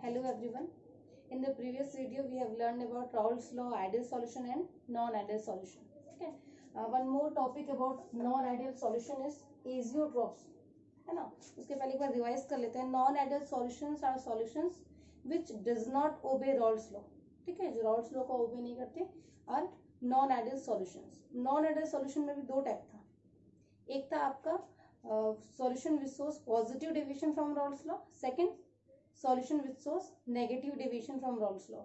Hello everyone. In the previous video we have learned about Raoult's law, ideal solution and non-ideal solution. Okay. One more topic about non-ideal solution is azeotrophs. है ना. उसके पहले एक बार revise कर लेते हैं. Non-ideal solutions are solutions which does not obey Raoult's law. ठीक है, जो Raoult's law को obey नहीं करते और non-ideal solutions. Non-ideal solution में भी दो टाइप था. एक था आपका solution which shows positive deviation from Raoult's law. Second, solution which shows negative deviation from Rawls law.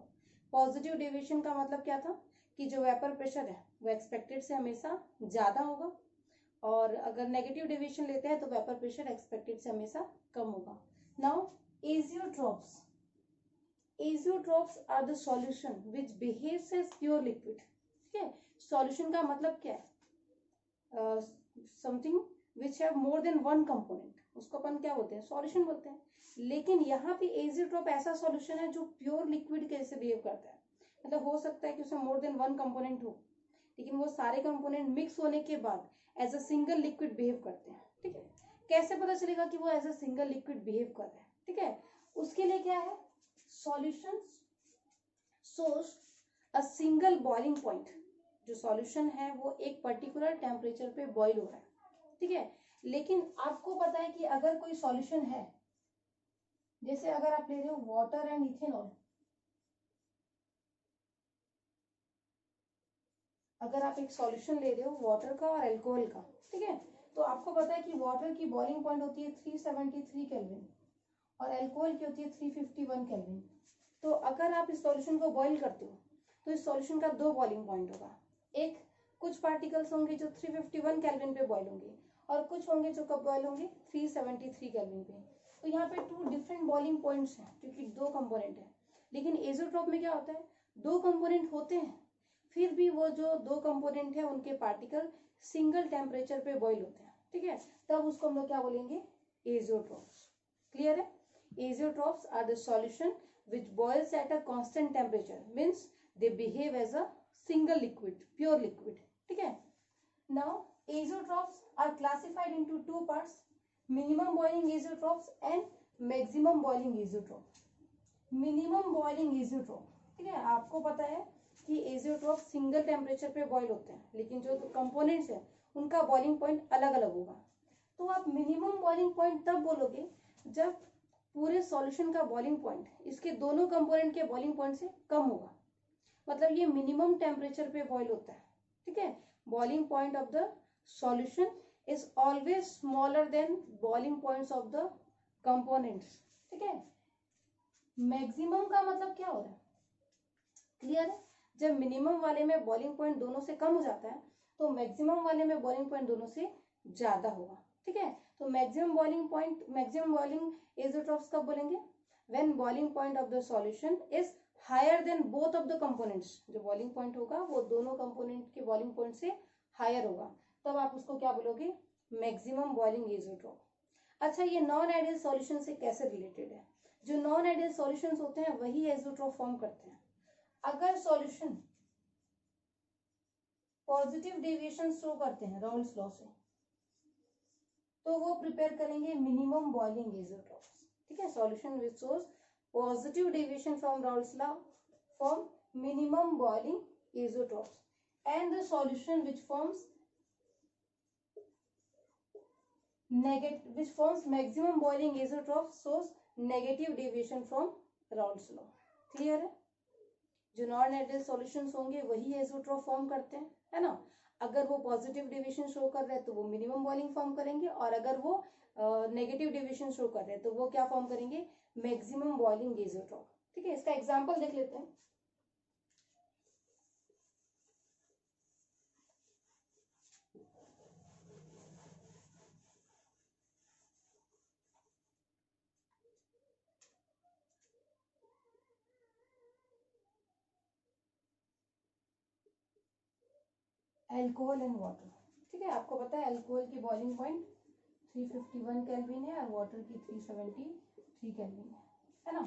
Positive deviation का मतलब क्या था कि जो वेपर प्रेशर है वो एक्सपेक्टेड से हमेशा ज्यादा होगा और अगर नेगेटिव डेविएशन लेते हैं तो वेपर प्रेशर एक्सपेक्टेड से हमेशा कम होगा. Now azeotropes. Azeotropes are the solution which behaves as pure liquid. ठीक है, सॉल्यूशन का मतलब क्या है? Something which have more than one component, उसको अपन क्या बोलते हैं? सॉल्यूशन बोलते हैं. लेकिन यहाँ पे एजियोट्रॉप ऐसा सॉल्यूशन है जो प्योर लिक्विड कैसे बिहेव करता है. मतलब हो सकता है कि उसमें मोर देन वन कंपोनेंट हो, लेकिन वो सारे कंपोनेंट मिक्स होने के बाद as a single liquid behave करते हैं. ठीक है, कैसे पता चलेगा कि वो as a single liquid behave कर रहा है? ठीक है, उसके लिए क्या है? Solution source a single boiling point. जो सॉल्यूशन है वो एक पर्टिकुलर टेम्परेचर पे बॉइल हो रहा है. ठीक है, लेकिन आपको पता है कि अगर कोई सॉल्यूशन है, जैसे अगर आप ले रहे हो वाटर एंड इथेनॉल, अगर आप एक सॉल्यूशन ले रहे हो वाटर का और अल्कोहल का, ठीक है, तो आपको पता है कि वाटर की बॉइलिंग पॉइंट होती है 373 केल्विन और अल्कोहल की होती है 351 केल्विन. तो अगर आप इस सॉल्यूशन को बॉइल करते हो तो इस सॉल्यूशन का दो बॉइलिंग पॉइंट होगा. एक, कुछ पार्टिकल्स होंगे जो 351 केल्विन पे बॉइल होंगे और कुछ होंगे जो कब बॉइल होंगे? 373 केल्विन पे. तो यहाँ पे टू डिफरेंट बॉइलिंग पॉइंट्स हैं क्योंकि दो कंपोनेंट है. लेकिन एजियोट्रॉप में क्या होता है? दो कंपोनेंट होते हैं, फिर भी वो जो दो कंपोनेंट है उनके पार्टिकल सिंगल टेम्परेचर पे बॉइल होते हैं. ठीक है, तब उसको हम लोग क्या बोलेंगे? एजियोट्रॉप्स. क्लियर है? Azeotropes are the solution which boils at a constant temperature, means they behave as a single liquid, pure liquid. ठीक है, now azeotropes are classified into two parts, minimum boiling azeotropes and maximum boiling azeotrope. Minimum boiling azeotrope, ठीक है, आपको पता है कि azeotrope single temperature पे boil होते हैं, लेकिन जो कंपोनेंट्स हैं उनका बॉइलिंग पॉइंट अलग अलग होगा. तो आप मिनिमम बॉइलिंग पॉइंट तब बोलोगे जब पूरे सॉल्यूशन का बॉइलिंग पॉइंट इसके दोनों कंपोनेंट के बॉइलिंग पॉइंट से कम होगा. मतलब ये मिनिमम टेम्परेचर पे बॉइल होता है. ठीक है, boiling point of the solution is always smaller than boiling points of the components. ठीक है, मैक्सिमम का मतलब क्या हो रहा है? क्लियर है? जब मिनिमम वाले में बॉइलिंग पॉइंट दोनों से कम हो जाता है तो मैक्सिमम वाले में बॉइलिंग पॉइंट दोनों से ज्यादा होगा. ठीक है, तो maximum boiling point, maximum boiling azeotropes कब बोलेंगे? When boiling point of the solution is higher than both of the components. जो बॉइलिंग पॉइंट होगा वो दोनों कंपोनेंट के बॉइलिंग पॉइंट से हायर होगा, तब आप उसको क्या बोलोगे? Maximum boiling azeotrope. अच्छा, ये नॉन आइडियल सॉल्यूशन से कैसे रिलेटेड है? जो नॉन आइडियल सॉल्यूशंस होते हैं वही एजियोट्रॉप फॉर्म करते हैं. अगर सॉल्यूशन पॉजिटिव डेविएशन शो करते हैं राउल्स लॉ से, तो वो प्रिपेयर करेंगे मिनिमम बॉइलिंग एजियोट्रॉप्स. ठीक है, solution which shows positive deviation from Raoult's law form minimum boiling azeotropes and the solution which forms which forms maximum boiling azeotrophs shows negative deviation from Raoult's law. Clear है? जो non ideal solutions होंगे वही azeotrope form करते हैं, है ना. अगर वो पॉजिटिव डेविएशन शो कर रहे हैं तो वो मिनिमम बॉइलिंग फॉर्म करेंगे और अगर वो नेगेटिव डेविएशन शो कर रहे हैं तो वो क्या फॉर्म करेंगे? Maximum boiling azeotrope. ठीक है, इसका एग्जाम्पल देख लेते हैं. Alcohol and water. ठीक है, आपको पता है अल्कोहल की बॉइलिंग पॉइंट 351 केल्विन है और वाटर की 373 केल्विन है ना.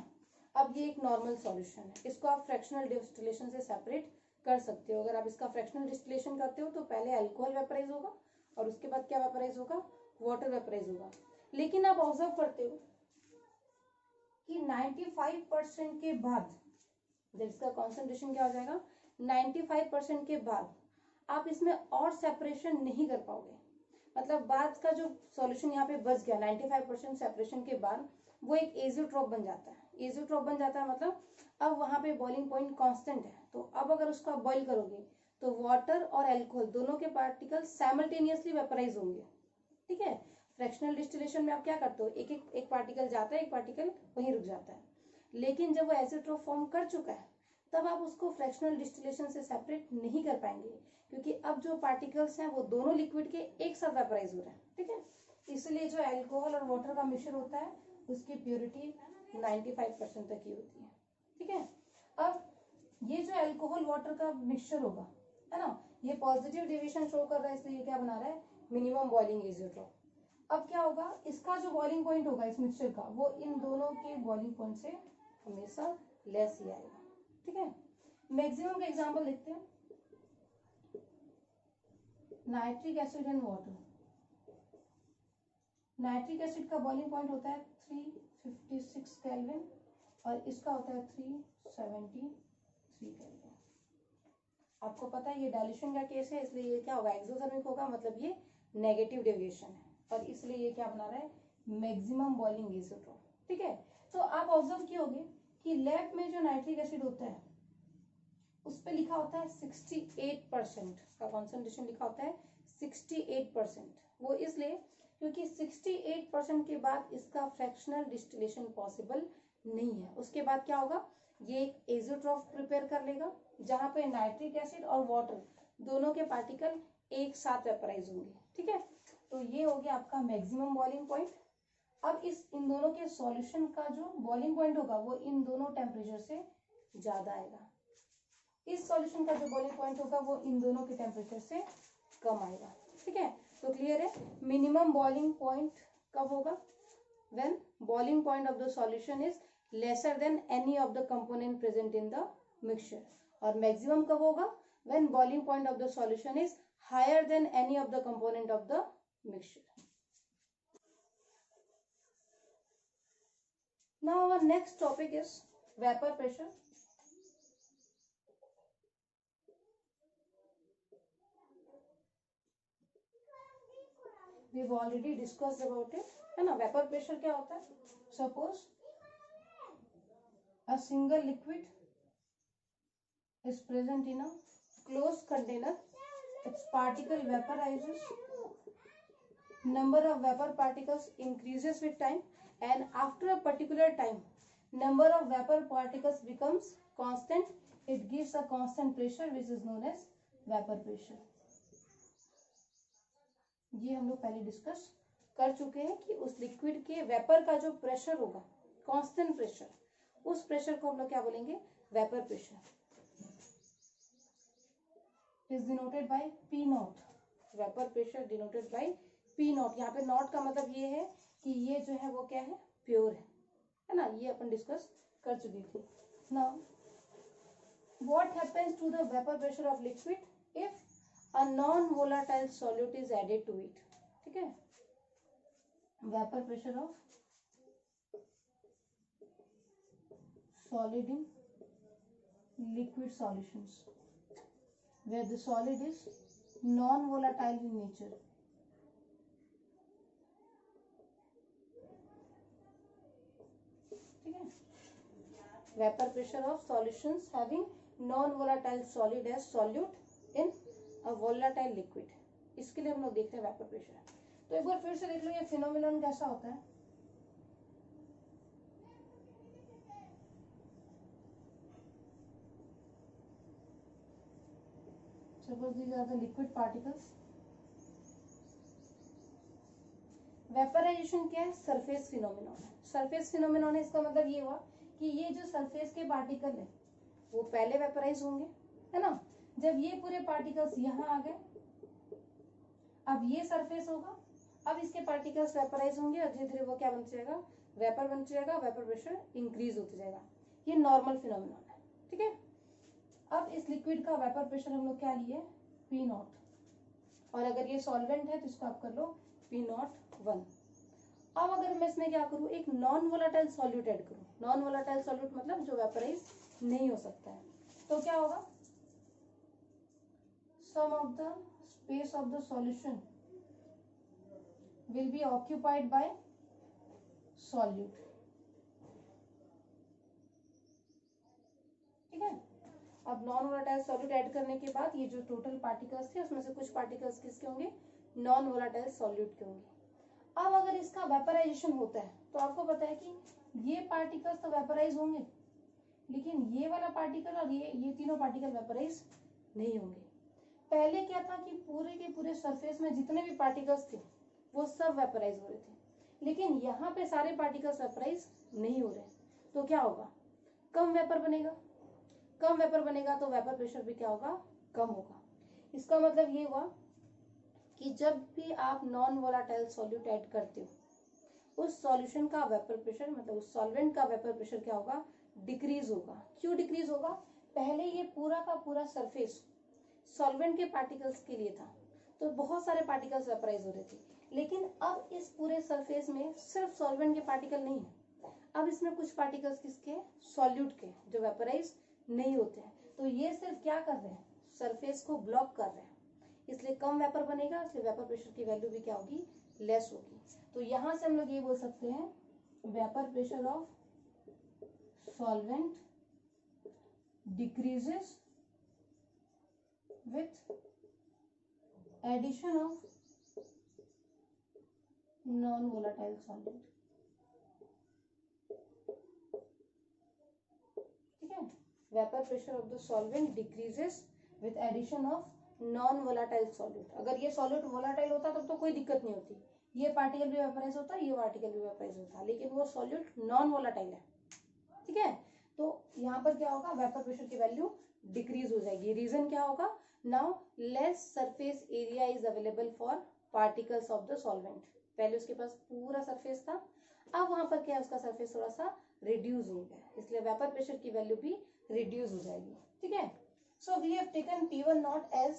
अब ये एक नॉर्मल सॉल्यूशन है, इसको आप फ्रैक्शनल डिस्टिलेशन से सेपरेट कर सकते हो. अगर आप इसका फ्रैक्शनल डिस्टिलेशन करते हो तो पहले अल्कोहल वेपराइज होगा और उसके बाद क्या वेपराइज होगा? वाटर वेपराइज होगा. लेकिन आप ऑब्जर्व करते हो कि 95% के बाद जब इसका कॉन्सेंट्रेशन क्या हो जाएगा 95% के बाद आप इसमें और सेपरेशन नहीं कर पाओगे। मतलब बाद का जो सॉल्यूशन यहाँ पे बच गया 95% सेपरेशन के बाद वो एक एजियोट्रॉप बन जाता है। एजियोट्रॉप बन जाता है मतलब अब वहां पे बॉइलिंग पॉइंट कांस्टेंट है, तो अब अगर उसको बॉइल करोगे तो वाटर और अल्कोहल दोनों के पार्टिकल साइमल्टेनियसली वेपराइज होंगे। ठीक है, फ्रैक्शनल डिस्टिलेशन में आप क्या करते हो, एक पार्टिकल जाता है, एक पार्टिकल वहीं रुक जाता है। लेकिन जब वो एजियोट्रॉप फॉर्म कर चुका है तब आप उसको फ्रैक्शनल डिस्टिलेशन से सेपरेट नहीं कर पाएंगे, क्योंकि अब जो पार्टिकल्स हैं वो दोनों लिक्विड के एक साथ वेपराइज हो रहे हैं। ठीक है, इसलिए जो अल्कोहल और वाटर का मिक्सचर होता है उसकी प्योरिटी 95% तक ही होती है। ठीक है, अब ये जो अल्कोहल वाटर का मिक्सचर होगा, है ना, ये पॉजिटिव डेविएशन शो कर रहा है, इसलिए ये क्या बना रहा है, मिनिमम बॉइलिंग एजियोट्रॉप। अब क्या होगा, इसका जो बॉइलिंग पॉइंट होगा इस मिक्सचर का वो इन दोनों के बॉइलिंग पॉइंट से हमेशा लेस ही आएगा। ठीक है, मैक्सिमम का एग्जांपल देखते हैं, nitric acid and water. Nitric acid का बॉइलिंग पॉइंट होता है 356 केल्विन और इसका होता है 373 केल्विन। आपको पता है ये डाइल्यूशन का केस है, इसलिए ये क्या होगा, एक्सोथर्मिक होगा, मतलब ये नेगेटिव डेविएशन है और इसलिए ये क्या बना रहा है, मैक्सिमम बॉइलिंग एजियोट्रॉप। ठीक है, तो आप ऑब्जर्व कियोगे कि लैब में जो नाइट्रिक एसिड होता है उस पे लिखा होता है 68% का कॉन्सेंट्रेशन लिखा होता है 68%। वो इसलिए क्योंकि 68% के बाद इसका फ्रैक्शनल डिस्टिलेशन पॉसिबल नहीं है। उसके बाद क्या होगा, ये एक एजियोट्रॉप प्रिपेयर कर लेगा जहां पे नाइट्रिक एसिड और वाटर दोनों के पार्टिकल एक साथ वेपराइज होंगे। ठीक है, तो ये हो गया आपका मैक्सिमम बॉइलिंग पॉइंट। अब इन दोनों के सॉल्यूशन का जो बॉइलिंग पॉइंट होगा वो इन दोनों टेम्परेचर से ज्यादा आएगा। इस सॉल्यूशन का जो बॉइलिंग पॉइंट होगा वो इन दोनों के टेम्परेचर से कम आएगा। ठीक है, तो क्लियर है, मिनिमम बॉइलिंग पॉइंट कब होगा, when boiling point of the solution is lesser than any of the component present in the mixture, और मैक्सिमम कब होगा, when boiling point of the solution is higher than any of the component of the mixture. Now our next topic is vapor pressure. We've already discussed about it, है ना। Vapour pressure क्या होता है, suppose a single liquid is present in a closed container, its particle vaporizes, number of vapor particles increases with time, and after a particular time number of vapor particles becomes constant. It gives a constant pressure which is known as vapor pressure. ये हम लोग पहले discuss कर चुके हैं कि उस liquid के वेपर का जो प्रेशर होगा, कांस्टेंट प्रेशर, उस प्रेशर को हम लोग क्या बोलेंगे, vapour pressure. Is denoted by P not, vapour pressure denoted by P not. यहाँ पे नॉट का मतलब ये है कि ये जो है वो क्या है, प्योर है ना, ये अपन डिस्कस कर चुके थे। Now what happens to the vapour pressure of liquid if a non-volatile solute is added to it। ठीक है, vapor pressure of solid in liquid solutions where the solid is non-volatile in nature। ठीक है, vapor pressure of solutions having non-volatile solid as solute in volatile liquid, इसके लिए हम लोग देख रहे हैं वेपर प्रेशर। तो एक बार फिर से देख लो ये फिनोमिनन कैसा होता है। Suppose these are the liquid particles. Vaporization क्या है, सरफेस फिनोमिनन है। सरफेस फिनोमिनन है, इसका मतलब ये हुआ कि ये जो सरफेस के पार्टिकल है वो पहले वेपराइज होंगे, है ना। जब ये पूरे पार्टिकल्स यहाँ आ गए, अब ये सरफेस होगा, अब इसके पार्टिकल्स वेपराइज होंगे और धीरे धीरे वो क्या बन जाएगा, वेपर बन जाएगा, वेपर प्रेशर इंक्रीज होता जाएगा। ये नॉर्मल फिनोमिनन है। ठीक है, अब इस लिक्विड का वेपर प्रेशर हम लोग क्या लिए, पी नॉट, और अगर ये सॉल्वेंट है तो इसको आप कर लो पी नॉट 1। अब अगर मैं इसमें क्या करूँ, एक नॉन वोलाटाइल सॉल्यूट ऐड करूँ, नॉन वोलाटाइल सॉल्यूट मतलब जो वेपराइज नहीं हो सकता है, तो क्या होगा, sum of the space of the solution will be occupied by solute. ठीक है, अब नॉन वोलाटाइल सॉल्यूट ऐड करने के बाद ये जो टोटल पार्टिकल्स थे उसमें से कुछ पार्टिकल्स किसके होंगे, नॉन वोलाटाइल सॉल्यूट के होंगे। अब अगर इसका वेपराइजेशन होता है तो आपको पता है कि ये पार्टिकल्स तो वेपराइज होंगे, लेकिन ये वाला पार्टिकल और ये तीनों पार्टिकल वेपराइज नहीं होंगे। पहले क्या था कि पूरे के पूरे सरफेस में जितने भी पार्टिकल्स थे वो सब वेपराइज हो रहे थे, लेकिन यहाँ पे सारे पार्टिकल्स वेपराइज नहीं हो रहे, तो क्या होगा, कम वेपर बनेगा। कम वेपर बनेगा तो वेपर प्रेशर भी क्या होगा, कम होगा। इसका मतलब ये हुआ कि जब भी आप नॉन वोलाटाइल सॉल्यूट ऐड करते हो उस सॉल्यूशन का वेपर प्रेशर मतलब उस सॉल्वेंट का वेपर प्रेशर क्या होगा, डिक्रीज होगा। क्यों डिक्रीज होगा, पहले ये पूरा का पूरा सरफेस सॉल्वेंट के पार्टिकल्स के लिए था, तो बहुत सारे पार्टिकल्स वेपराइज हो रहे थे, लेकिन अब इस पूरे सरफेस में सिर्फ सॉल्वेंट के पार्टिकल नहीं है, अब इसमें कुछ पार्टिकल्स किसके, सॉल्यूट के, जो वेपराइज नहीं होते हैं, तो ये सिर्फ क्या कर रहे हैं, सरफेस को ब्लॉक कर रहे हैं, इसलिए कम वेपर बनेगा, इसलिए वेपर प्रेशर की वैल्यू भी क्या होगी, लेस होगी। तो यहां से हम लोग ये बोल सकते हैं vapour pressure of solvent decreases with addition of non volatile solvent. ठीक है, vapour pressure of the solvent decreases with addition of non volatile solute. अगर ये सॉल्यूट वोलाटाइल होता तब तो कोई दिक्कत नहीं होती, ये पार्टिकल भी वेपराइज होता, ये पार्टिकल भी वेपराइज होता, लेकिन वो सॉल्यूट नॉन वोलाटाइल है। ठीक है, तो यहाँ पर क्या होगा, वेपर प्रेशर की वैल्यू डिक्रीज हो जाएगी। रीजन क्या होगा, now less surface area is available for particles of the solvent. पहले उसके पास पूरा सरफेस था, अब वहां पर क्या है, उसका सरफेस थोड़ा सा रिड्यूस हो गया, इसलिए वेपर प्रेशर की वैल्यू भी रिड्यूस हो जाएगी। ठीक है, so we have taken P1 naught as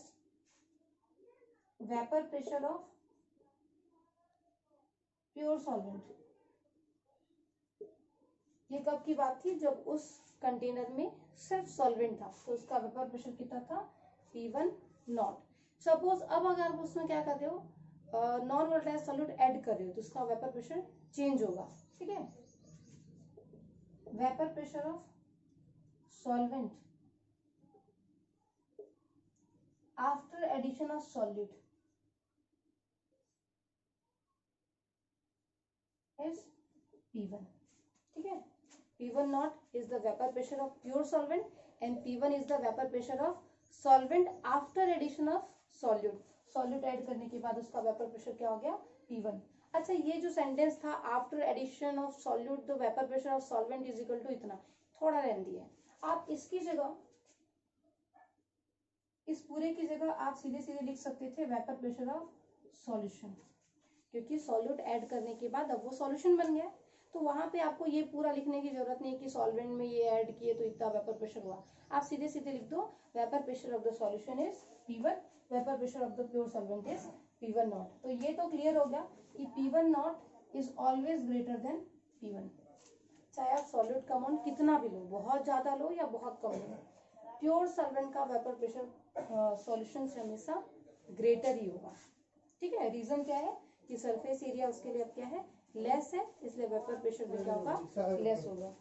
vapor pressure of pure solvent। ये कब की बात थी, जब उस कंटेनर में सिर्फ सॉल्वेंट था, तो उसका वेपर प्रेशर कितना था, P1 नॉट। सपोज अब अगर आप उसमें क्या कर रहे हो, नॉन वोलेटाइल सॉल्यूट ऐड कर रहे हो, तो उसका वेपर प्रेशर चेंज होगा। ठीक है, vapour pressure of solvent after addition of solute is P1। ठीक है, P1 naught is the vapor pressure of pure solvent and P1 is the vapor pressure of solvent after addition of solute। solute add करने के बाद उसका vapour pressure क्या हो गया, P1। अच्छा, ये जो सेंटेंस था after addition of solute the vapour pressure of solvent is equal to इतना, थोड़ा लेंदी है। आप इसकी जगह, इस पूरे की जगह आप सीधे सीधे लिख सकते थे वेपर प्रेशर ऑफ सॉल्यूशन, क्योंकि सॉल्यूट ऐड करने के बाद अब वो सॉल्यूशन बन गया, तो वहां पे आपको ये पूरा लिखने की जरूरत नहीं है कि सॉल्वेंट में ये ऐड किए तो इतना वेपर प्रेशर हुआ। आप सीधे सीधे लिख दो vapour pressure of the solution is P1, vapour pressure of the pure solvent is P1 not. तो ये तो क्लियर हो गया कि P1 nought is always greater than P1, चाहे आप सॉल्यूट का अमाउंट कितना भी लो, बहुत ज्यादा लो या बहुत कम लो, प्योर सॉल्वेंट का वेपर प्रेशर सॉल्यूशन से हमेशा ग्रेटर ही होगा। ठीक है, रीजन क्या है कि सरफेस एरिया उसके लिए अब क्या है, लेस है, इसलिए वेपर प्रेशर भी क्या होगा, लेस होगा।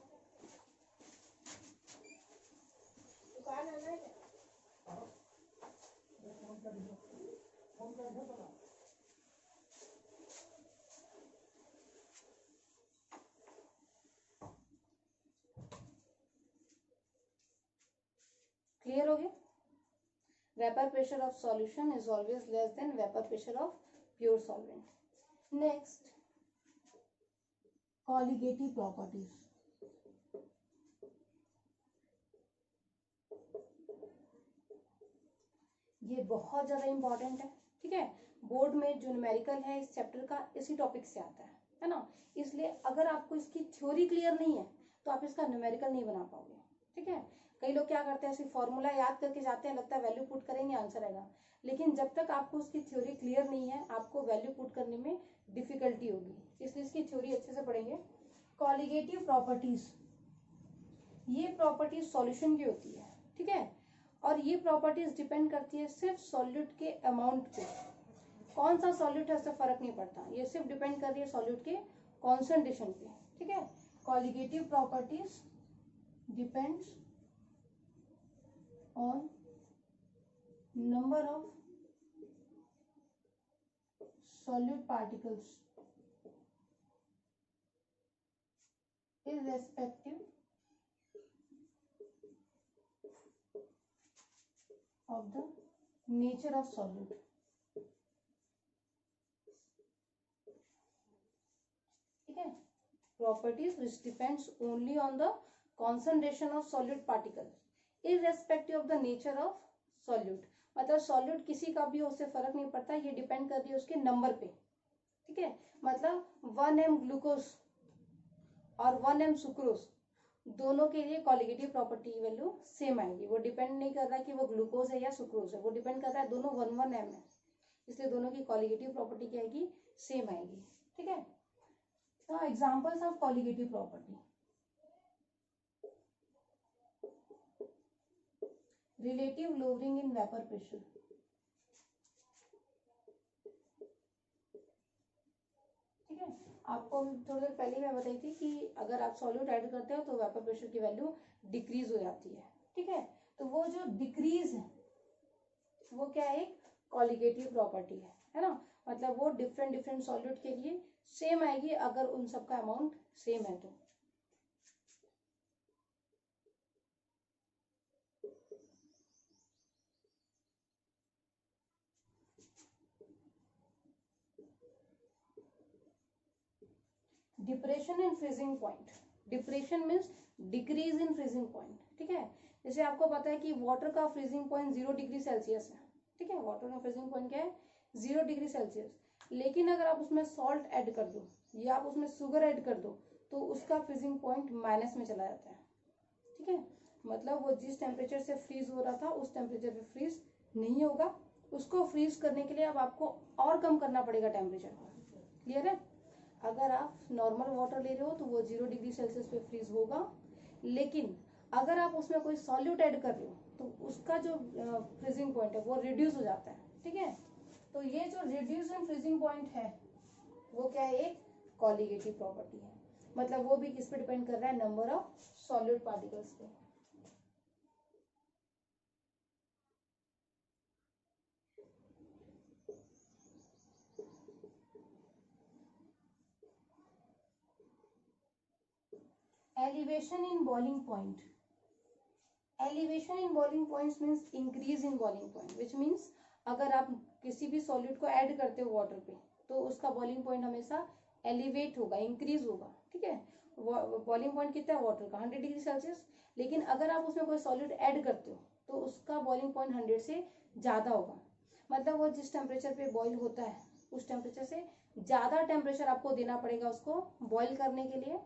क्लियर हो गया, vapour pressure of solution is always less than vapour pressure of pure solvent. Next, colligative properties. ये बहुत ज्यादा इंपॉर्टेंट है। ठीक है, बोर्ड में जो न्यूमेरिकल है इस चैप्टर का इसी टॉपिक से आता है ना, इसलिए अगर आपको इसकी थ्योरी क्लियर नहीं है तो आप इसका न्यूमेरिकल नहीं बना पाओगे। ठीक है, कई लोग क्या करते हैं, सिर्फ फॉर्मूला याद करके जाते हैं, लगता है वैल्यू पुट करेंगे आंसर आएगा, लेकिन जब तक आपको उसकी थ्योरी क्लियर नहीं है आपको वैल्यू पुट करने में डिफिकल्टी होगी, इसलिए इसकी थ्योरी अच्छे से पढ़ेंगे। कॉलिगेटिव प्रॉपर्टीज, ये प्रॉपर्टीज सॉल्यूशन की होती है, ठीक है, और ये प्रॉपर्टीज डिपेंड करती है सिर्फ सॉल्यूट के अमाउंट पे, कौन सा सॉल्यूट है उससे फर्क नहीं पड़ता, ये सिर्फ डिपेंड कर रही है सॉल्यूट के कॉन्सेंट्रेशन पे, ठीक है। Colligative properties depends on number of solute particles irrespective of the nature of solute, ठीक है। properties which depends only on the concentration of solute particles irrespective of the nature of solute, मतलब solute किसी का भी हो उससे फर्क नहीं पड़ता, ये डिपेंड कर रही है उसके नंबर पे, ठीक है। मतलब 1m ग्लूकोज और 1m सुक्रोज दोनों के लिए कॉलिगेटिव प्रॉपर्टी की वैल्यू सेम आएगी, वो डिपेंड नहीं कर रहा कि वो ग्लूकोज है या सुक्रोज है, वो डिपेंड कर रहा है दोनों 1m है, इसलिए दोनों की कॉलिगेटिव प्रॉपर्टी क्या आएगी, सेम आएगी, ठीक है। तो examples of colligative property, relative lowering in vapour pressure, ठीक है। आपको थोड़ी देर पहले मैं बताई थी कि अगर आप सॉल्यूट ऐड करते हो तो वेपर प्रेशर की वैल्यू डिक्रीज हो जाती है, ठीक है। तो वो जो डिक्रीज है वो क्या है, एक कॉलिगेटिव प्रॉपर्टी है ना, मतलब वो डिफरेंट डिफरेंट सॉल्यूट के लिए सेम आएगी अगर उन सबका अमाउंट सेम है तो। Depression in freezing point, depression means decrease in freezing point, ठीक है। जैसे आपको पता है कि वाटर का फ्रीजिंग पॉइंट 0 डिग्री सेल्सियस है, ठीक है, वाटर का फ्रीजिंग पॉइंट क्या है, 0 डिग्री सेल्सियस, लेकिन अगर आप उसमें सॉल्ट ऐड कर दो या आप उसमें शुगर ऐड कर दो तो उसका फ्रीजिंग पॉइंट माइनस में चला जाता है, ठीक है। मतलब वो जिस टेम्परेचर से फ्रीज हो रहा था उस टेम्परेचर पे फ्रीज नहीं होगा, उसको फ्रीज करने के लिए अब आपको और कम करना पड़ेगा टेम्परेचर को, क्लियर है। अगर आप नॉर्मल वाटर ले रहे हो तो वो 0 डिग्री सेल्सियस पे फ्रीज होगा, लेकिन अगर आप उसमें कोई सॉल्यूट ऐड कर रहे हो तो उसका जो फ्रीजिंग पॉइंट है वो रिड्यूस हो जाता है, ठीक है। तो ये जो रिड्यूस इन फ्रीजिंग पॉइंट है वो क्या है, एक कॉलिगेटिव प्रॉपर्टी है, मतलब वो भी किस पे डिपेंड कर रहा है, नंबर ऑफ सॉल्यूट पार्टिकल्स पे। Elevation in boiling point, elevation in boiling points means increase in boiling point, which means अगर आप किसी भी सॉल्यूट को ऐड करते हो वाटर पे तो उसका बॉइलिंग पॉइंट हमेशा एलिवेट होगा, इंक्रीज होगा, ठीक है। बॉइलिंग पॉइंट कितना है वाटर का, 100 डिग्री सेल्सियस, लेकिन अगर आप उसमें कोई सॉल्यूट ऐड करते हो तो उसका बॉइलिंग पॉइंट 100 से ज्यादा होगा, मतलब वो जिस टेम्परेचर पे बॉइल होता है उस टेम्परेचर से ज्यादा टेम्परेचर आपको देना पड़ेगा उसको बॉइल करने के लिए,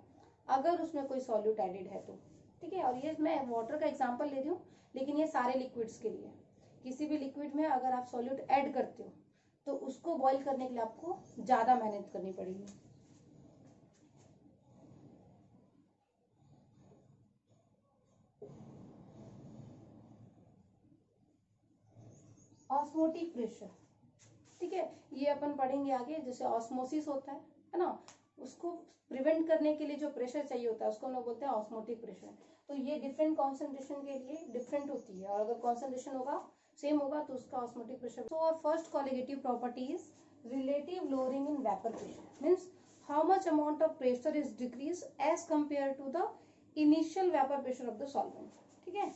अगर उसमें कोई सॉल्यूट एडेड है तो, ठीक है। और ये मैं वाटर का एग्जांपल ले रही हूँ, लेकिन ये सारे लिक्विड्स के लिए, किसी भी लिक्विड में अगर आप सॉल्यूट ऐड करते हो तो उसको बॉईल करने के लिए आपको ज्यादा मेहनत करनी पड़ेगी। ऑस्मोटिक प्रेशर, ठीक है, ये अपन पढ़ेंगे आगे, जैसे ऑस्मोसिस होता है ना, उसको प्रिवेंट करने के लिए जो प्रेशर चाहिए होता है उसको हम लोग बोलते हैं ऑस्मोटिक प्रेशर। तो ये डिफरेंट कॉन्सेंट्रेशन के लिए डिफरेंट होती है, और अगर कॉन्सेंट्रेशन होगा सेम होगा तो उसका ऑस्मोटिक प्रेशर। सो और first colligative property is relative lowering in vapour pressure, means how much amount of pressure is decrease as compare to the initial vapour pressure of the solvent, ठीक है।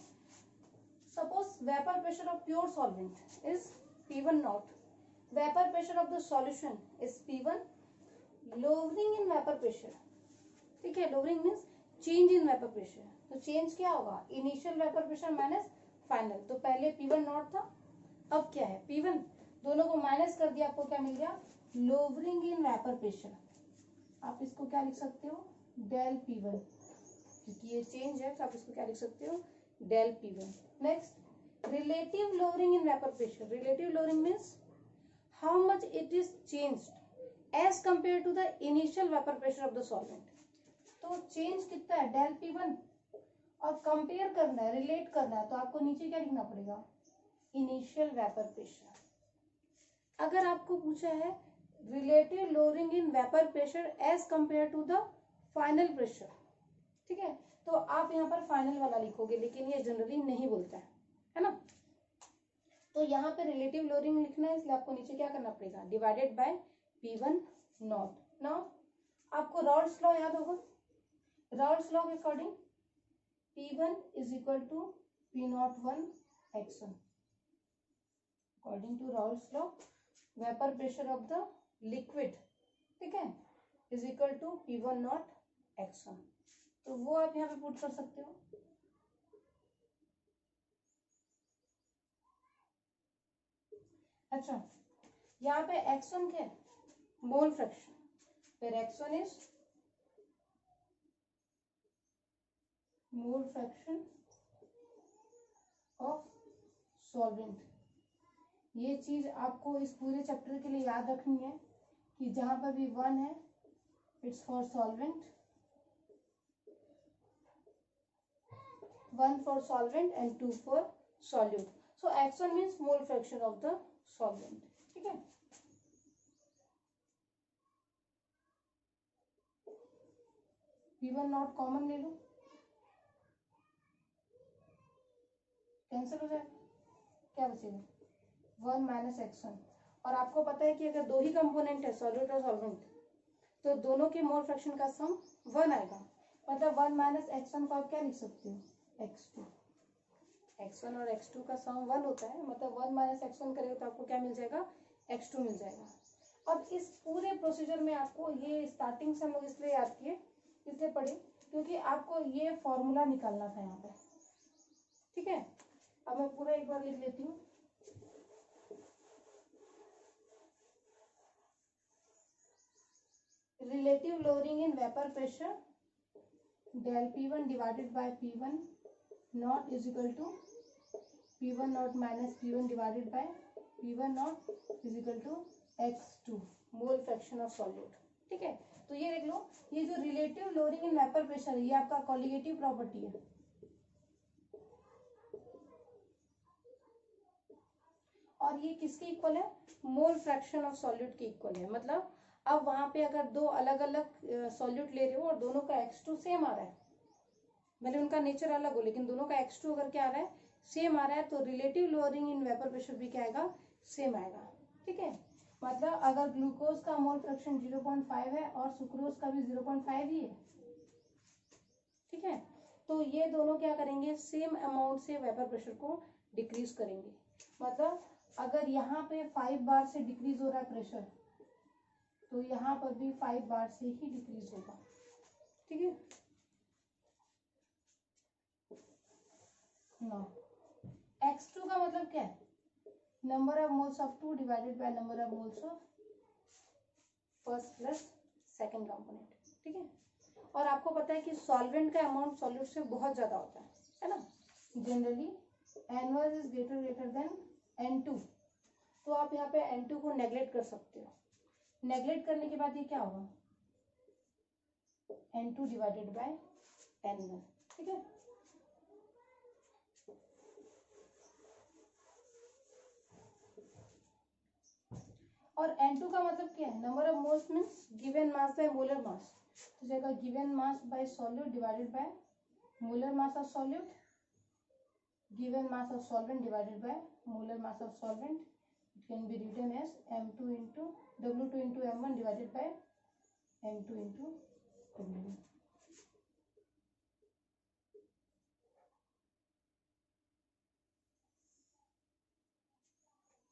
Suppose vapour pressure of pure solvent is P1 naught, vapour pressure of the solution is P1, lowering in vapour pressure, ठीक है, lowering means change in vapour pressure, तो change क्या होगा, initial vapour pressure minus final, तो पहले P1 not था, अब क्या है P1, दोनों को माइनस कर दिया, आपको क्या मिल गया, लोअरिंग इन वेपर प्रेशर। आप इसको क्या लिख सकते हो, डेल P1, क्योंकि ये चेंज है तो आप इसको क्या लिख सकते हो, del P1. Next, relative lowering in vapor pressure. Relative lowering means how much it is changed as compared to the initial vapor pressure of the solvent. तो चेंज कितना है del P1 और कंपेयर करना है, रिलेट करना है, तो आपको नीचे क्या लिखना पड़ेगा, इनिशियल वेपर प्रेशर. अगर आपको पूछा है relative lowering in vapour pressure as compare to the final pressure, ठीक है, तो आप यहाँ पर फाइनल वाला लिखोगे, लेकिन ये जनरली नहीं बोलता है ना. तो यहाँ पे रिलेटिव लोअरिंग लिखना है, इसलिए आपको नीचे क्या करना पड़ेगा, divided by P1 not. Now आपको रॉल्स लॉ याद होगा. रॉल्स लॉ के according P1 is equal to P01 x1. According to Raoult's law, vapor pressure of the liquid, ठीक है, is equal to P1 not x1. तो वो आप यहाँ पे पुट कर सकते हो. अच्छा, यहाँ पे x1 क्या है, मोल फ्रैक्शन, फिर x1 is mole fraction of solvent. ये चीज आपको इस पूरे चैप्टर के लिए याद रखनी है कि जहां पर भी 1 है it's for solvent, 1 for solvent and 2 for solute. So x1 means mole fraction of the solvent, ठीक है. P1 नॉट कॉमन ले लो, कैंसिल हो जाएगा, क्या बचेगा, 1 माइनस x1. और आपको पता है कि अगर दो ही कंपोनेंट है सॉल्यूट और सॉल्वेंट, तो दोनों के मोल फ्रैक्शन का सम 1 आएगा. मतलब 1 माइनस x1 को आप क्या लिख सकते हो, x2. x1 और x2 का सम 1 होता है, मतलब 1 माइनस x1 करेगा तो आपको क्या मिल जाएगा, x2 मिल जाएगा. अब इस पूरे प्रोसीजर में आपको ये स्टार्टिंग से हम लोग इसलिए याद किए, इसलिए पढ़े क्योंकि आपको ये फॉर्मूला निकालना था यहाँ पे, ठीक है. अब मैं पूरा एक बार लिख लेती हूँ. Relative lowering in vapour pressure del P1 divided by P1 nought is equal to P1 nought minus P1 divided by P1 nought is equal to x2 mole fraction of solute, ठीक है. तो ये देख लो, ये जो relative lowering in vapour pressure है ये आपका कॉलिगेटिव प्रॉपर्टी है. और ये किसके इक्वल है, मोल फ्रैक्शन ऑफ सॉल्यूट के इक्वल है. मतलब अब वहां पे अगर दो अलग अलग सॉल्यूट ले रहे हो और दोनों का x2 सेम आ रहा है, भले उनका नेचर अलग हो लेकिन दोनों का x2 अगर क्या आ रहा है, सेम आ रहा है, तो relative lowering in vapour pressure भी क्या आएगा, सेम आएगा, ठीक है. मतलब अगर ग्लूकोज का मोल फ्रैक्शन 0.5 है और सुक्रोज का भी 0.5 ही है, ठीक है, तो ये दोनों क्या करेंगे, सेम अमाउंट से वेपर प्रेशर को डिक्रीज करेंगे. मतलब अगर यहाँ पे 5 बार से डिक्रीज हो रहा है प्रेशर, तो यहाँ पर भी 5 बार से ही डिक्रीज होगा, ठीक है ना. x2 का मतलब क्या है, number of moles of 2 divided by number of moles of first plus second component, ठीक है. और आपको पता है कि सॉल्वेंट का अमाउंट सॉल्यूट से बहुत ज्यादा होता है ना. Generally N1 is greater than N2, तो आप यहाँ पे N2 को नेग्लेक्ट कर सकते हो. नेग्लेक्ट करने के बाद ये क्या होगा, N2 डिवाइडेड बाय N1, ठीक है. और N2 का मतलब क्या है, number of moles means given mass by molar mass, तो जाएगा given mass by solute divided by molar mass of solute, given mass of solvent divided by molar mass of solvent. It can be written as M2 into W2 into M1 divided by M2 into W1.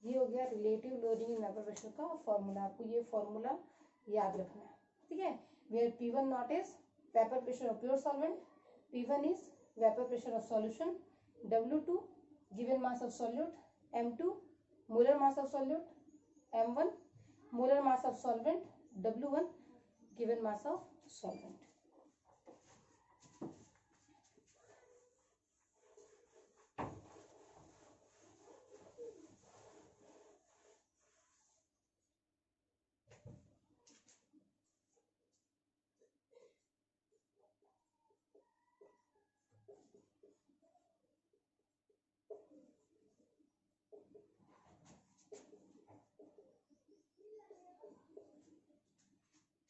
ये हो गया relative lowering in vapour pressure का formula. आपको ये formula याद रखना है, ठीक है. Where P1 nought is vapour pressure of pure solvent, P1 is vapour pressure of solution, W2 given mass of solute, M2 molar mass of solute, M1 molar mass of solvent, W1 given mass of solvent.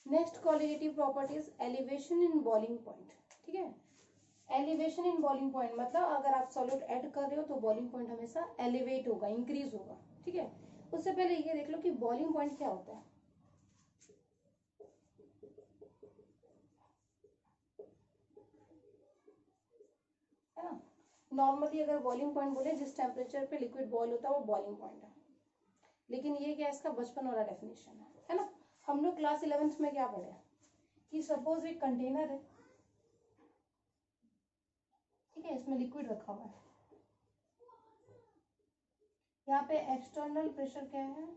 Next qualitative property is elevation in boiling point. ठीक है, elevation in boiling point मतलब अगर आप solute add कर रहे हो तो boiling point हमेशा एलिवेट होगा, इंक्रीज होगा। ठीक है, उससे पहले ये देख लो कि बॉइलिंग पॉइंट क्या होता है। है ना, नॉर्मली अगर बॉइलिंग पॉइंट बोले जिस टेम्परेचर पे लिक्विड बॉईल होता है वो बॉइलिंग पॉइंट है। लेकिन ये क्या, इसका बचपन वाला डेफिनेशन है ना। हम लोग क्लास 11th में क्या पढ़े कि सपोज एक कंटेनर है, ठीक है, इसमें लिक्विड रखा हुआ है, यहाँ पे एक्सटर्नल प्रेशर क्या है,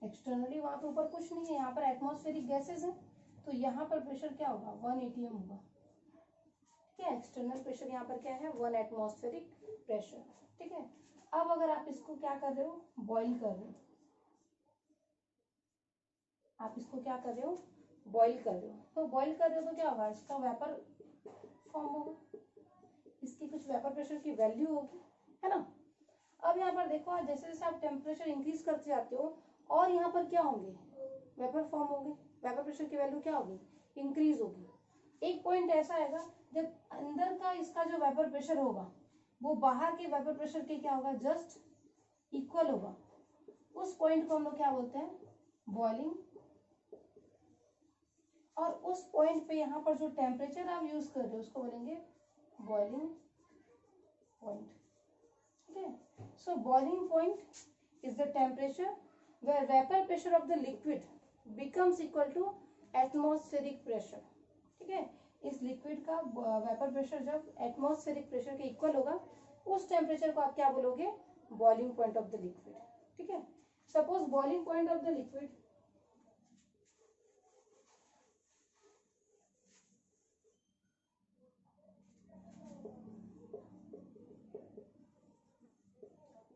एक्सटर्नली वहां पे ऊपर कुछ नहीं है, यहाँ पर एटमॉस्फेरिक गैसेस है, तो यहाँ पर प्रेशर क्या होगा, 1 atm होगा। ठीक है, एक्सटर्नल प्रेशर यहाँ पर क्या है, 1 एटमॉस्फेरिक प्रेशर। ठीक है, अब अगर आप इसको क्या कर रहे हो, बॉईल कर रहे हो, आप इसको क्या कर रहे हो, बॉईल कर रहे हो, तो बॉईल कर रहे हो तो क्या होगा, इसका वेपर फॉर्म होगा, इसकी कुछ वेपर प्रेशर की वैल्यू होगी, है ना। अब यहाँ पर देखो, जैसे जैसे आप टेम्परेचर इंक्रीज करते जाते हो और यहाँ पर क्या होंगे, वेपर फॉर्म होंगे, वेपर प्रेशर की वैल्यू क्या होगी, इंक्रीज होगी। एक पॉइंट ऐसा आएगा जब अंदर का इसका जो वेपर प्रेशर होगा वो बाहर के वेपर प्रेशर के क्या होगा, जस्ट इक्वल होगा। उस पॉइंट को हम लोग क्या बोलते हैं, बॉइलिंग। और उस पॉइंट पे यहाँ पर जो टेम्परेचर आप यूज कर रहे हो उसको बोलेंगे बॉइलिंग पॉइंट। ठीक है, so boiling point is the temperature where vapor pressure of the liquid becomes equal to atmospheric pressure। ठीक है, इस लिक्विड का वेपर प्रेशर जब एटमॉस्फेरिक प्रेशर के इक्वल होगा उस टेम्परेचर को आप क्या बोलोगे, boiling point of the liquid. ठीक है, suppose boiling point of the liquid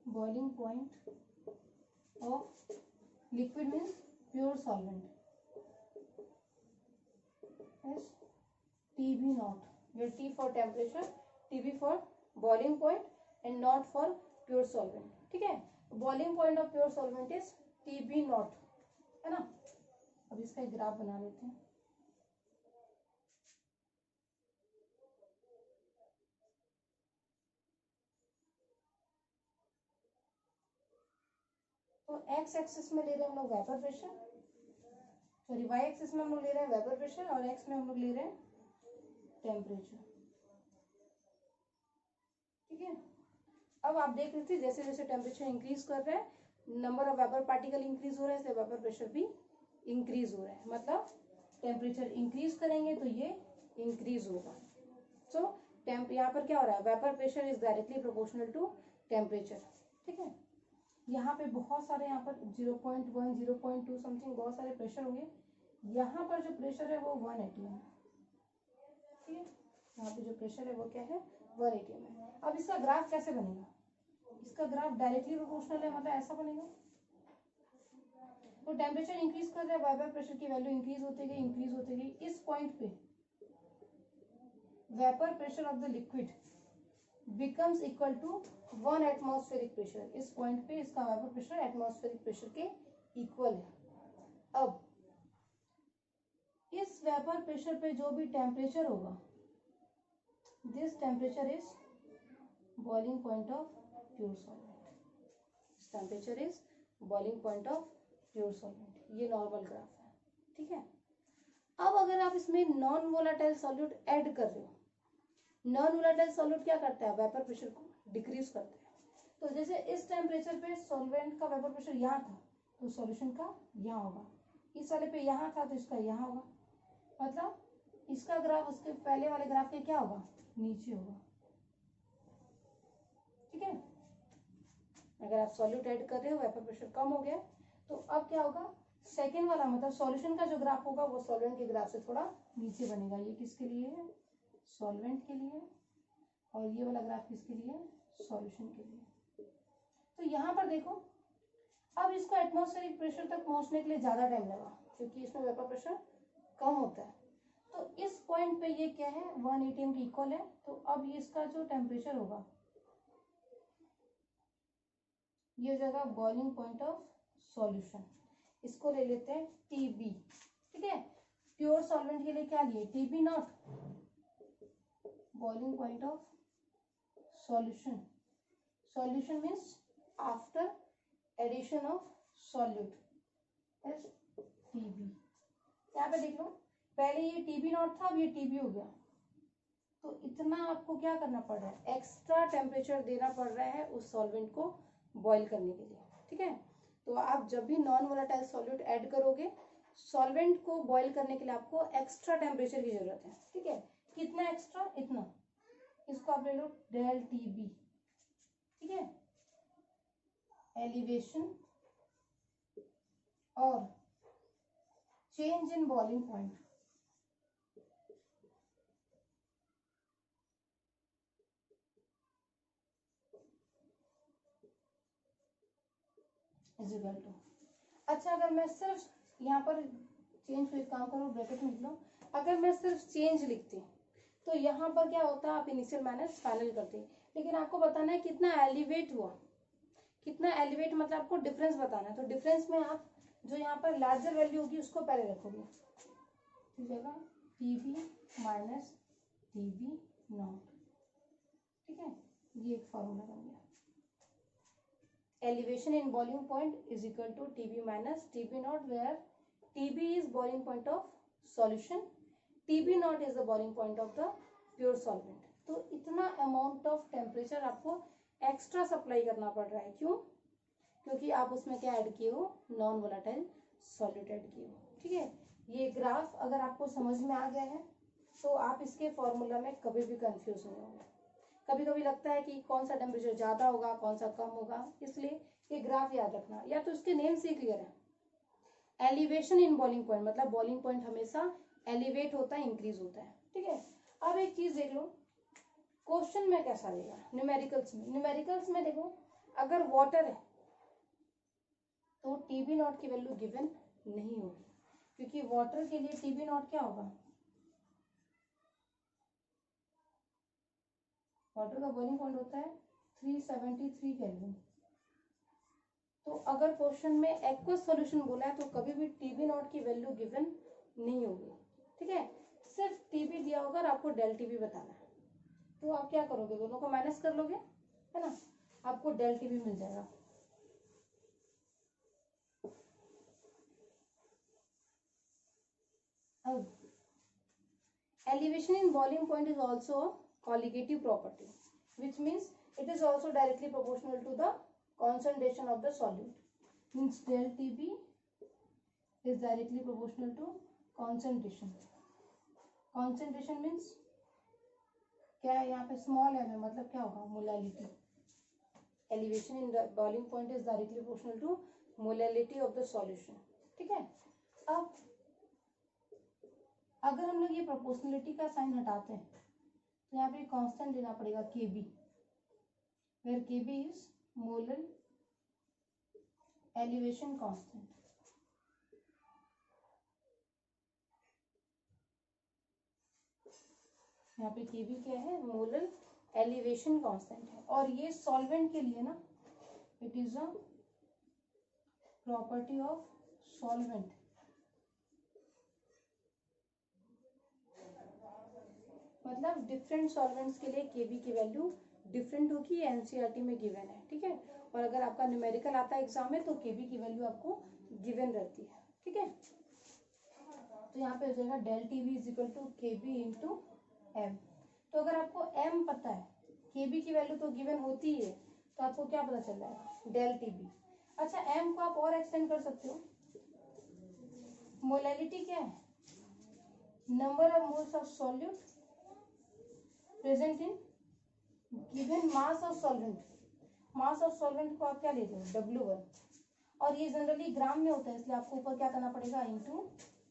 boiling point of liquid means pure solvent is TB naught, where T for temperature, TB for boiling point and not for pure solvent। ठीक है, boiling point of pure solvent is TB naught, है ना। अब इसका एक graph बना लेते हैं। तो एक्स एक्सिस में ले रहे हैं हम लोग vapour pressure, sorry Y axis में हम लोग ले रहे हैं वेपर प्रेशर और एक्स में हम लोग ले रहे हैं टेम्परेचर। ठीक है, अब आप देख रहे थे जैसे जैसे टेम्परेचर इंक्रीज कर रहे हैं number of vapour particle increase हो रहा है, इसलिए वेपर प्रेशर भी इंक्रीज हो रहा है। मतलब टेम्परेचर इंक्रीज करेंगे तो ये इंक्रीज होगा। सो यहाँ पर क्या हो रहा है, vapour pressure is directly proportional to temperature. ठीक है, यहाँ पे बहुत सारे, यहाँ पर 0.1 0.2 समथिंग बहुत सारे प्रेशर होंगे। यहाँ पर जो प्रेशर है वो 1 atm है। ठीक है, यहाँ पे जो प्रेशर है वो क्या है, 1 atm है। अब इसका ग्राफ कैसे बनेगा, इसका ग्राफ डायरेक्टली प्रोपोर्शनल है, मतलब ऐसा बनेगा। तो टेम्परेचर इंक्रीज कर रहा है, वेपर प्रेशर की वैल्यू इंक्रीज होती गई। इस पॉइंट पे vapour pressure of the liquid becomes equal to 1 atmospheric pressure. इस पॉइंट पे इसका वेपर प्रेशर एटमॉस्फेरिक प्रेशर के इक्वल है। अब इस वेपर प्रेशर पे जो भी टेम्परेचर होगा, this temperature is boiling point of pure solvent. This temperature is boiling point of pure solvent. ये नॉर्मल ग्राफ है। ठीक है, अब अगर आप इसमें नॉन वोलाटाइल सॉल्यूट ऐड कर रहे हो, नॉन वोलाटाइल सॉल्यूट क्या करता है, वेपर प्रेशर को डिक्रीज करता है। तो जैसे इस टेम्परेचर पे सॉल्वेंट का वेपर प्रेशर यहाँ था तो सॉल्यूशन का यहाँ होगा, इस वाले पे यहाँ था तो इसका यहाँ होगा। मतलब इसका ग्राफ उसके पहले वाले ग्राफ के क्या होगा, नीचे होगा। ठीक है, अगर आप सॉल्यूट ऐड कर रहे हो वेपर प्रेशर कम हो गया तो अब क्या होगा, सेकेंड वाला मतलब सॉल्यूशन का जो ग्राफ होगा वो सॉल्वेंट के ग्राफ से थोड़ा नीचे बनेगा। ये किसके लिए है, सॉल्वेंट के लिए, और ये वाला ग्राफ किसके लिए, सॉल्यूशन के लिए। तो यहाँ पर देखो, अब इसको एटमॉस्फेरिक प्रेशर तक पहुंचने के लिए ज्यादा टाइम लगा क्योंकि इसमें वेपर प्रेशर कम होता है। तो इस पॉइंट पे ये क्या है 1 atm की इक्वल है। तो अब ये इसका जो टेम्परेचर होगा ये हो जाएगा बॉइलिंग पॉइंट ऑफ सॉल्यूशन। इसको ले लेते हैं टीबी, ठीक है। प्योर सॉल्वेंट के लिए क्या लिए TB nought, boiling point of solution. Solution means after addition of solute is TB. यहाँ पे देख लो पहले ये टीबी नॉट था, अब ये टीबी हो गया। तो इतना आपको क्या करना पड़ रहा है, एक्स्ट्रा टेम्परेचर देना पड़ रहा है उस सॉल्वेंट को बॉईल करने के लिए, ठीक है। तो आप जब भी नॉन वोलेटाइल सॉल्यूट ऐड करोगे, सॉल्वेंट को बॉईल करने के लिए आपको एक्स्ट्रा टेम्परेचर की जरूरत है, ठीक है। कितना एक्स्ट्रा, इतना। इसको आप ले लो डेल टीबी, ठीक है। एलिवेशन और change in boiling point is equal to. अच्छा अगर मैं सिर्फ यहाँ पर चेंज को एक काम करो ब्रैकेट में लिख लो, अगर मैं सिर्फ चेंज लिखती तो यहाँ पर क्या होता है आप इनिशियल माइनस फाइनल करते, लेकिन आपको बताना है कितना एलिवेट हुआ, कितना एलिवेट मतलब आपको डिफरेंस बताना है। तो डिफरेंस में आप जो यहाँ पर लार्जर वैल्यू होगी उसको पहले रखोगे, ठीक है ना, टीबी माइनस टीबी नॉट, ठीक है। ये एक फॉर्मूला बन गया। Elevation in boiling point is equal to TB minus TB naught, where TB is boiling point of solution, TB naught is the boiling point of the pure solvent। तो इतना amount of temperature आपको extra supply करना पड़ रहा है, क्यों? क्योंकि आप उसमें क्या ऐड किए हो, नॉन वोलेटाइल सॉल्यूट ऐड किए हो, ठीक है। ये ग्राफ अगर आपको समझ में आ गया है तो आप इसके फॉर्मूला में कभी भी कंफ्यूज नहीं होंगे। कभी कभी लगता है कि कौन सा टेम्परेचर ज्यादा होगा कौन सा कम होगा, इसलिए ये ग्राफ याद रखना, या तो इसके नेम से क्लियर है। एलिवेशन इन बॉइलिंग पॉइंट मतलब बॉइलिंग पॉइंट हमेशा एलिवेट होता है, इंक्रीज होता है, ठीक है। अब एक चीज देख लो क्वेश्चन में कैसा आएगा न्यूमेरिकल्स में। न्यूमेरिकल्स में देखो अगर वाटर है तो टीबी नॉट की वैल्यू गिवन नहीं होगी, क्योंकि वाटर के लिए टीबी नॉट क्या होगा, वाटर का बॉइलिंग पॉइंट होता है 373 केल्विन। तो अगर क्वेश्चन में एक्वस सॉल्यूशन बोला है तो कभी भी टीबी नॉट की वैल्यू गिवन नहीं होगी, ठीक है। सिर्फ टीबी दिया होगा और आपको डेल टीबी बताना है। तो आप क्या करोगे, दोनों को माइनस कर लोगे, है ना, आपको डेल टीबी मिल जाएगा। अब elevation in boiling point is also a colligative property, which means it is also directly proportional to the concentration of the solute, means del TB is directly proportional to concentration। concentration means क्या है यहाँ पे small है, मतलब क्या होगा, molality. elevation in the boiling point is directly proportional to molality of the solution, ठीक है। अब अगर हम लोग ये प्रोपोर्शनलिटी का साइन हटाते हैं तो यहाँ पे कांस्टेंट लेना पड़ेगा Kb, where Kb is molar elevation constant. यहाँ पे Kb क्या है, मोलर एलिवेशन कांस्टेंट है। और ये सॉल्वेंट के लिए ना it is a property of solvent, मतलब डिफरेंट सॉल्वेंट्स के लिए Kb की वैल्यू डिफरेंट होगी, एनसीईआरटी में गिवन है, ठीक है। और अगर आपका न्यूमेरिकल आता है एग्जाम में तो Kb की वैल्यू आपको गिवन रहती है, ठीक है। तो यहाँ पे हो जाएगा del TB is equal to Kb into M. तो अगर आपको m पता है, Kb की वैल्यू तो गिवन होती ही है, तो आपको क्या पता चल जाएगा, डेल टीबी। अच्छा m को आप और एक्सटेंड कर सकते हो, मोलैलिटी क्या है, number of moles of solute present in given mass of solvent. Mass of solvent को आप क्या लेते हो, W1, और ये जनरली ग्राम में होता है, इसलिए आपको ऊपर क्या करना पड़ेगा, इंटू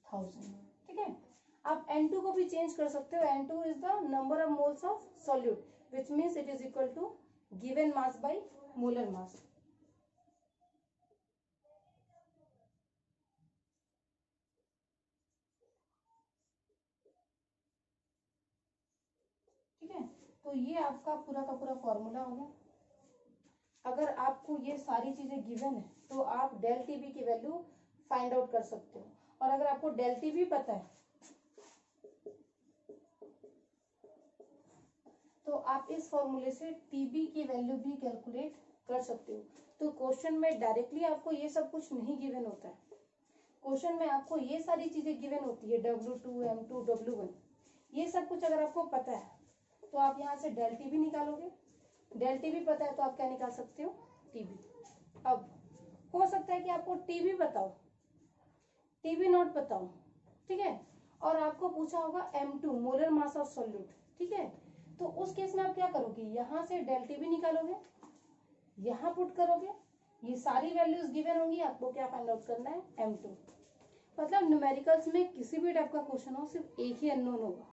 1000, ठीक है। आप N2 को भी चेंज कर सकते हो, N2 is the number of moles of solute, which means it is equal to given mass by molar mass. ये आपका पूरा का पूरा फॉर्मूला हो गया। अगर आपको ये सारी चीजें गिवन है तो आप डेल टी बी की वैल्यू फाइंड आउट कर सकते हो। और अगर आपको डेल टी बी पता है तो आप इस फॉर्मूले से टीबी की वैल्यू भी कैलकुलेट कर सकते हो। तो क्वेश्चन में डायरेक्टली आपको ये सब कुछ नहीं गिवन होता है। क्वेश्चन में आपको ये सारी चीजें गिवन होती है, W2, M2, W1, ये सब कुछ अगर आपको पता है तो आप यहाँ से डेल टी बी निकालोगे। डेल टी बी पता है तो आप क्या निकाल सकते हो, टीबी। अब हो सकता है कि आपको टीबी बताओ, टीबी नॉट बताओ, ठीक है, और आपको पूछा होगा M2 molar mass of solute, ठीक है, तो उस केस में आप क्या करोगे, यहाँ से डेल टी बी निकालोगे, यहाँ पुट करोगे, ये सारी वैल्यूज गिवन होंगी, आपको क्या फाइंड आउट करना है, M2। मतलब न्यूमेरिकल्स में किसी भी टाइप का क्वेश्चन हो सिर्फ एक ही अननोन होगा।